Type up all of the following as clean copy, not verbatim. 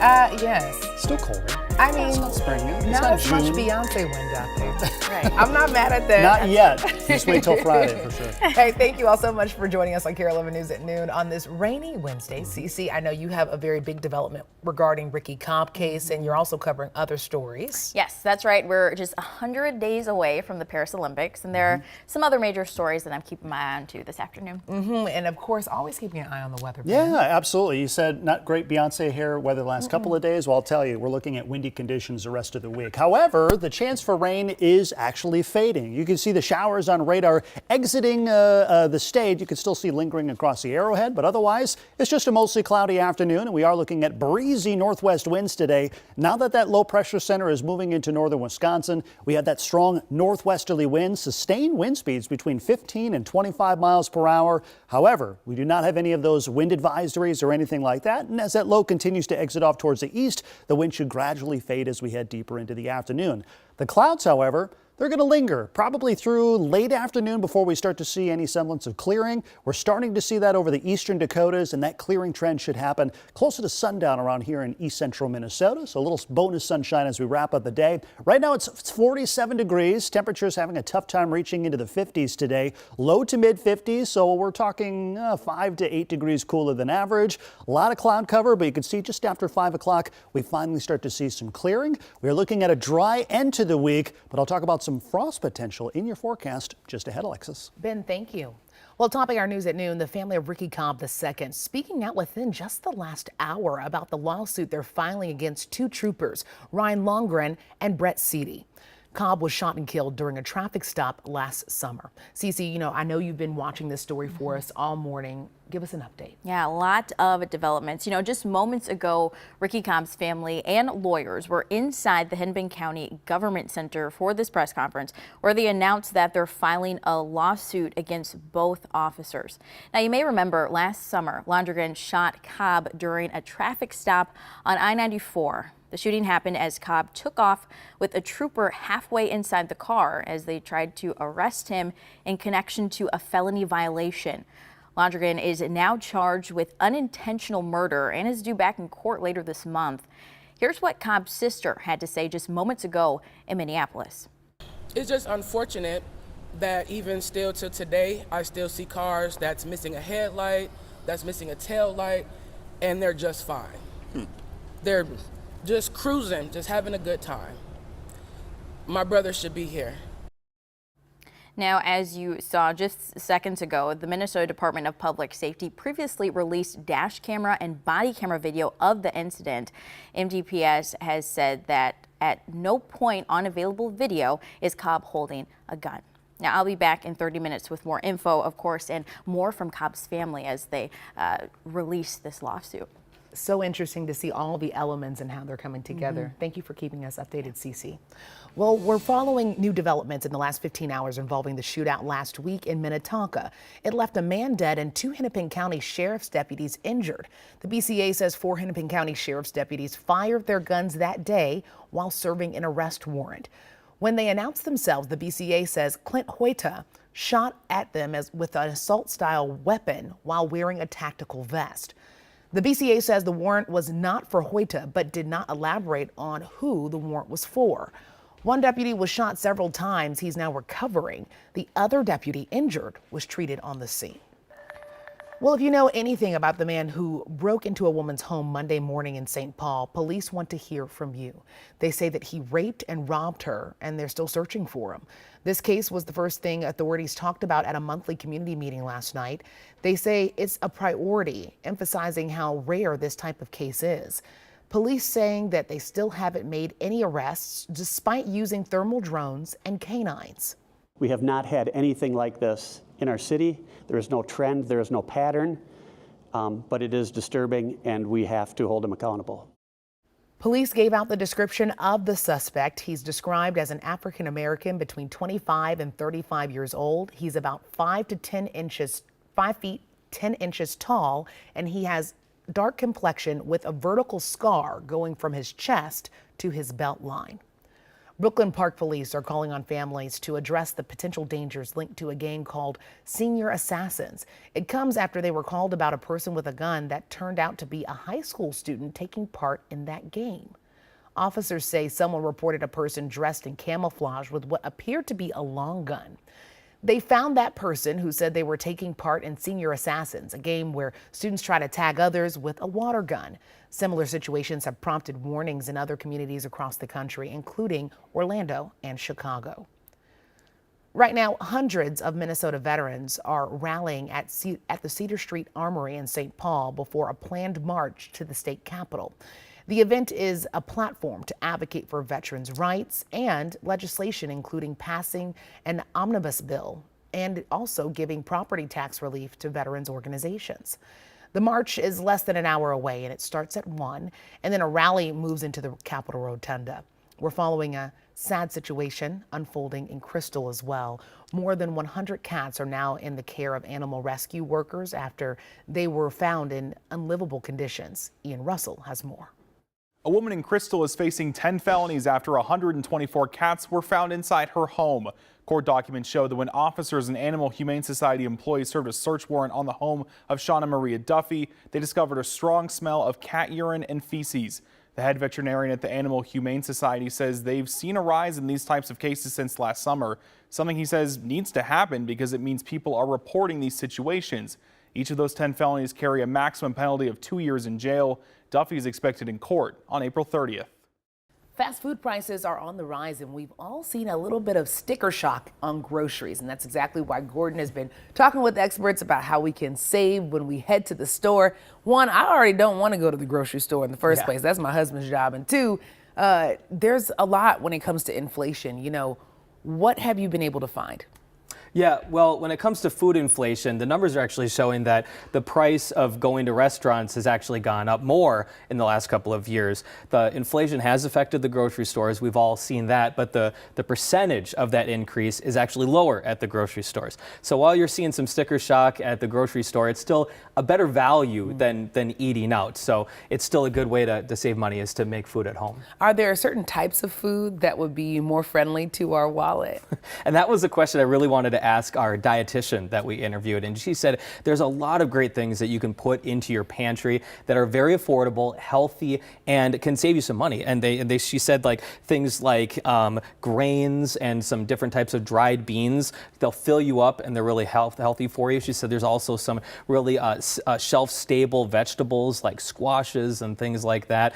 Yes. Still cold. I mean, It's not spring yet. It's not not as much June. Beyonce wind out there. Right. I'm not mad at that. Not yet. Just wait till Friday for sure. Hey, thank you all so much for joining us on KARE 11 News at noon on this rainy Wednesday. Cece, I know you have a very big development regarding Ricky Cobb case, and you're also covering other stories. Yes, that's right. We're just 100 days away from the Paris Olympics, and there are some other major stories that I'm keeping my eye on too this afternoon. And of course, always keeping an eye on the weather. Yeah, absolutely. You said not great Beyonce hair weather the last couple of days. Well, I'll tell you, we're looking at windy conditions the rest of the week. However, the chance for rain is actually fading. You can see the showers on radar exiting the stage. You can still see lingering across the Arrowhead, but otherwise, it's just a mostly cloudy afternoon, and we are looking at breezy northwest winds today. Now that that low pressure center is moving into northern Wisconsin, we have that strong northwesterly wind, sustained wind speeds between 15 and 25 miles per hour. However, we do not have any of those wind advisories or anything like that. And as that low continues to exit off towards the east, the wind should gradually fade as we head deeper into the afternoon. The clouds, however, they're going to linger probably through late afternoon before we start to see any semblance of clearing. We're starting to see that over the eastern Dakotas, and that clearing trend should happen closer to sundown around here in east central Minnesota. So a little bonus sunshine as we wrap up the day. Right now it's 47 degrees. Temperatures having a tough time reaching into the 50s today. Low to mid 50s, so we're talking 5 to 8 degrees cooler than average. A lot of cloud cover, but you can see just after 5 o'clock we finally start to see some clearing. We're looking at a dry end to the week, but I'll talk about some frost potential in your forecast just ahead, Alexis. Ben, thank you. Well, topping our news at noon, the family of Ricky Cobb II speaking out within just the last hour about the lawsuit they're filing against two troopers, Ryan Longren and Brett Seedy. Cobb was shot and killed during a traffic stop last summer. Cece, I know you've been watching this story for us all morning. Give us an update. Yeah, a lot of developments. Just moments ago, Ricky Cobb's family and lawyers were inside the Hennepin County Government Center for this press conference, where they announced that they're filing a lawsuit against both officers. Now, you may remember last summer, Londrigan shot Cobb during a traffic stop on I-94. The shooting happened as Cobb took off with a trooper halfway inside the car as they tried to arrest him in connection to a felony violation. Londrigan is now charged with unintentional murder and is due back in court later this month. Here's what Cobb's sister had to say just moments ago in Minneapolis. It's just unfortunate that even still to today, I still see cars that's missing a headlight, that's missing a tail light, and they're just fine. They're just cruising, just having a good time. My brother should be here. Now, as you saw just seconds ago, the Minnesota Department of Public Safety previously released dash camera and body camera video of the incident. MDPS has said that at no point on available video is Cobb holding a gun. Now, I'll be back in 30 minutes with more info, of course, and more from Cobb's family as they release this lawsuit. So interesting to see all the elements and how they're coming together. Thank you for keeping us updated, Cece. Well, we're following new developments in the last 15 hours involving the shootout last week in Minnetonka. It left a man dead and 2 Hennepin County Sheriff's deputies injured. The BCA says 4 Hennepin County Sheriff's deputies fired their guns that day while serving an arrest warrant. When they announced themselves, the BCA says Clint Hoyta shot at them with an assault-style weapon while wearing a tactical vest. The BCA says the warrant was not for Hoyta, but did not elaborate on who the warrant was for. One deputy was shot several times. He's now recovering. The other deputy injured was treated on the scene. Well, if you know anything about the man who broke into a woman's home Monday morning in St. Paul, police want to hear from you. They say that he raped and robbed her, and they're still searching for him. This case was the first thing authorities talked about at a monthly community meeting last night. They say it's a priority, emphasizing how rare this type of case is. Police saying that they still haven't made any arrests despite using thermal drones and canines. We have not had anything like this in our city. There is no trend, there is no pattern, but it is disturbing and we have to hold him accountable. Police gave out the description of the suspect. He's described as an African American between 25 and 35 years old. He's about 5 feet 10 inches tall, and he has dark complexion with a vertical scar going from his chest to his belt line. Brooklyn Park Police are calling on families to address the potential dangers linked to a gang called Senior Assassins. It comes after they were called about a person with a gun that turned out to be a high school student taking part in that game. Officers say someone reported a person dressed in camouflage with what appeared to be a long gun. They found that person, who said they were taking part in Senior Assassins, a game where students try to tag others with a water gun. Similar situations have prompted warnings in other communities across the country, including Orlando and Chicago. Right now, hundreds of Minnesota veterans are rallying at the Cedar Street Armory in St. Paul before a planned march to the state capitol. The event is a platform to advocate for veterans' rights and legislation, including passing an omnibus bill and also giving property tax relief to veterans organizations. The march is less than an hour away, and it starts at 1, and then a rally moves into the Capitol Rotunda. We're following a sad situation unfolding in Crystal as well. More than 100 cats are now in the care of animal rescue workers after they were found in unlivable conditions. Ian Russell has more. A woman in Crystal is facing 10 felonies after 124 cats were found inside her home. Court documents show that when officers and Animal Humane Society employees served a search warrant on the home of Shauna Maria Duffy, they discovered a strong smell of cat urine and feces. The head veterinarian at the Animal Humane Society says they've seen a rise in these types of cases since last summer, something he says needs to happen because it means people are reporting these situations. Each of those 10 felonies carry a maximum penalty of 2 years in jail. Duffy is expected in court on April 30th. Fast food prices are on the rise, and we've all seen a little bit of sticker shock on groceries. And that's exactly why Gordon has been talking with experts about how we can save when we head to the store. One, I already don't want to go to the grocery store in the first place. That's my husband's job. And two, there's a lot when it comes to inflation. You know, what have you been able to find? Yeah, well, when it comes to food inflation, the numbers are actually showing that the price of going to restaurants has actually gone up more in the last couple of years. The inflation has affected the grocery stores. We've all seen that, but the percentage of that increase is actually lower at the grocery stores. So while you're seeing some sticker shock at the grocery store, it's still a better value than eating out. So it's still a good way to save money, is to make food at home. Are there certain types of food that would be more friendly to our wallet? And that was a question I really wanted to ask our dietitian that we interviewed, and she said there's a lot of great things that you can put into your pantry that are very affordable, healthy, and can save you some money. And she said, like, things like grains and some different types of dried beans. They'll fill you up and they're really healthy for you. She said there's also some really shelf-stable vegetables like squashes and things like that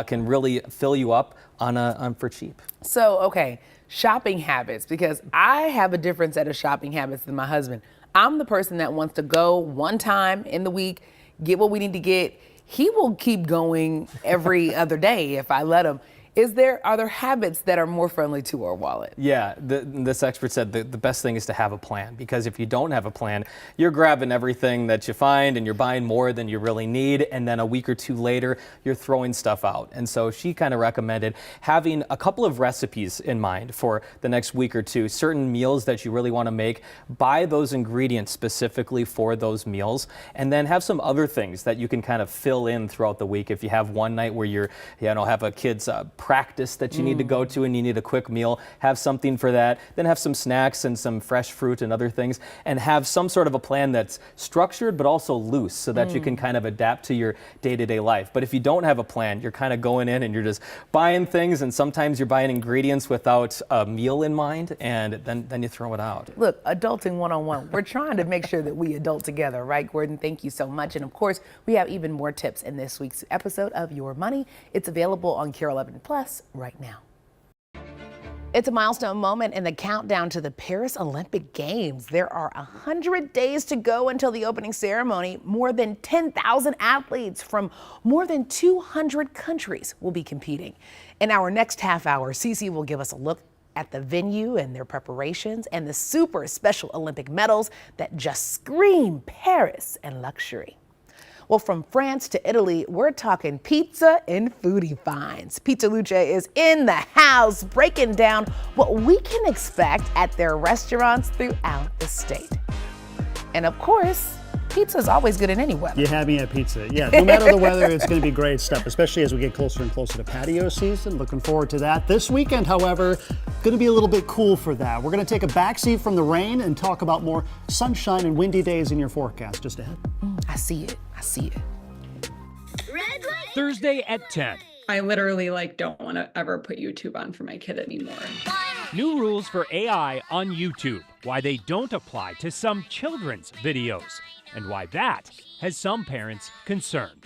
can really fill you up on for cheap. So, okay, shopping habits, because I have a different set of shopping habits than my husband. I'm the person that wants to go one time in the week, get what we need to get. He will keep going every other day if I let him. Are there habits that are more friendly to our wallet? Yeah, this expert said the best thing is to have a plan, because if you don't have a plan, you're grabbing everything that you find and you're buying more than you really need, and then a week or two later, you're throwing stuff out. And so she kind of recommended having a couple of recipes in mind for the next week or two, certain meals that you really want to make, buy those ingredients specifically for those meals, and then have some other things that you can kind of fill in throughout the week. If you have one night where you're, have a kid's practice that you need to go to and you need a quick meal, have something for that, then have some snacks and some fresh fruit and other things, and have some sort of a plan that's structured but also loose so that you can kind of adapt to your day-to-day life. But if you don't have a plan, you're kind of going in and you're just buying things, and sometimes you're buying ingredients without a meal in mind, and then you throw it out. Look, adulting one-on-one. We're trying to make sure that we adult together, right, Gordon? Thank you so much. And of course, we have even more tips in this week's episode of Your Money. It's available on KARE 11 Plus right now. It's a milestone moment in the countdown to the Paris Olympic Games. There are 100 days to go until the opening ceremony. More than 10,000 athletes from more than 200 countries will be competing. In our next half hour, Cece will give us a look at the venue and their preparations and the super special Olympic medals that just scream Paris and luxury. Well, from France to Italy, we're talking pizza and foodie finds. Pizza Luce is in the house, breaking down what we can expect at their restaurants throughout the state. And of course, Pizza's always good in any weather. You had me at pizza. Yeah, no matter the weather, it's going to be great stuff, especially as we get closer and closer to patio season. Looking forward to that. This weekend, however, going to be a little bit cool for that. We're going to take a backseat from the rain and talk about more sunshine and windy days in your forecast just ahead. I see it. I see it. Thursday at 10. I literally don't want to ever put YouTube on for my kid anymore. New rules for AI on YouTube. Why they don't apply to some children's videos. And why that has some parents concerned.